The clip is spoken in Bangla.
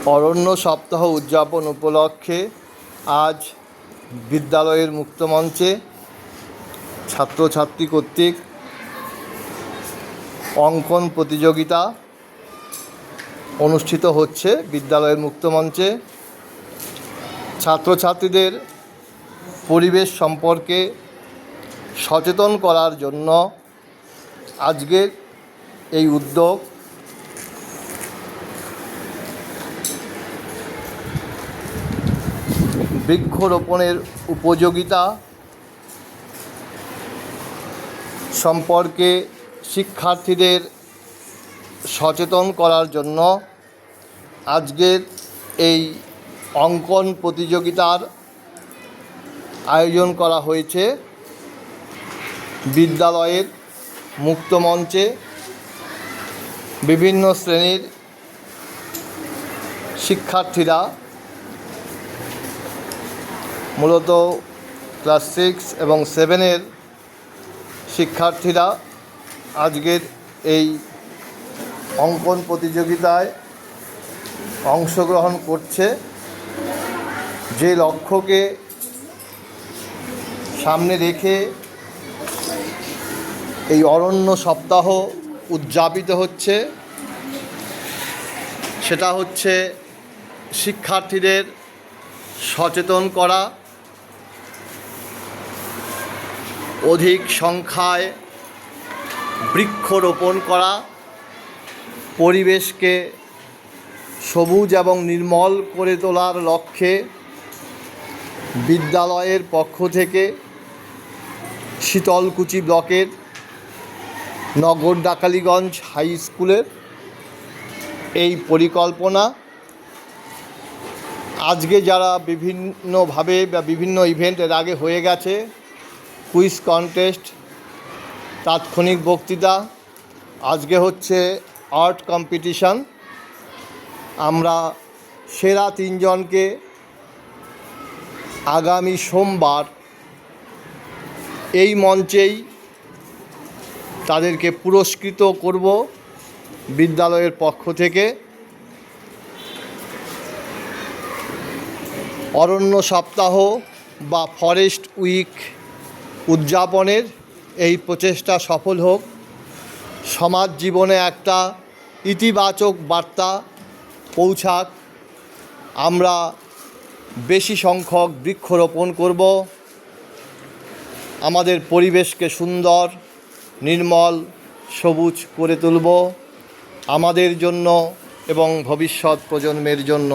অরণ্য সপ্তাহ উদযাপন উপলক্ষে আজ বিদ্যালয়ের মুক্তমঞ্চে ছাত্রছাত্রী কর্তৃক অঙ্কন প্রতিযোগিতা অনুষ্ঠিত হচ্ছে। বিদ্যালয়ের মুক্তমঞ্চে ছাত্রছাত্রীদের পরিবেশ সম্পর্কে সচেতন করার জন্য আজকের এই উদ্যোগ। বৃক্ষরোপণের উপযোগিতা সম্পর্কে শিক্ষার্থীদের সচেতন করার জন্য আজকের এই অঙ্কন প্রতিযোগিতার আয়োজন করা হয়েছে। বিদ্যালয়ের মুক্তমঞ্চে বিভিন্ন শ্রেণীর শিক্ষার্থীরা, মূলত ক্লাস 6 এবং 7-এর শিক্ষার্থীরা আজকের এই অঙ্কন প্রতিযোগিতায় অংশগ্রহণ করছে। যে লক্ষ্যকে সামনে রেখে এই অরণ্য সপ্তাহ উদযাপিত হচ্ছে, সেটা হচ্ছে শিক্ষার্থীদের সচেতন করা, অধিক সংখ্যায় বৃক্ষরোপণ করা, পরিবেশকে সবুজ এবং নির্মল করে তোলার লক্ষ্যে বিদ্যালয়ের পক্ষ থেকে শীতলকুচি ব্লকের নগর ডাকালিগঞ্জ হাই স্কুলের এই পরিকল্পনা। আজকে যারা বিভিন্নভাবে বা বিভিন্ন ইভেন্ট এর আগে হয়ে গেছে, কুইজ কন্টেস্ট, তাৎক্ষণিক বক্তৃতা, আজকে হচ্ছে আর্ট কম্পিটিশন। আমরা সেরা 3 জনকে আগামী সোমবার এই মঞ্চেই তাদেরকে পুরস্কৃত করব বিদ্যালয়ের পক্ষ থেকে। অরণ্য সপ্তাহ বা ফরেস্ট উইক উদযাপনের এই প্রচেষ্টা সফল হোক, সমাজ জীবনে একটা ইতিবাচক বার্তা পৌঁছাক। আমরা বেশি সংখ্যক বৃক্ষরোপণ করব, আমাদের পরিবেশকে সুন্দর, নির্মল, সবুজ করে তুলব, আমাদের জন্য এবং ভবিষ্যৎ প্রজন্মের জন্য।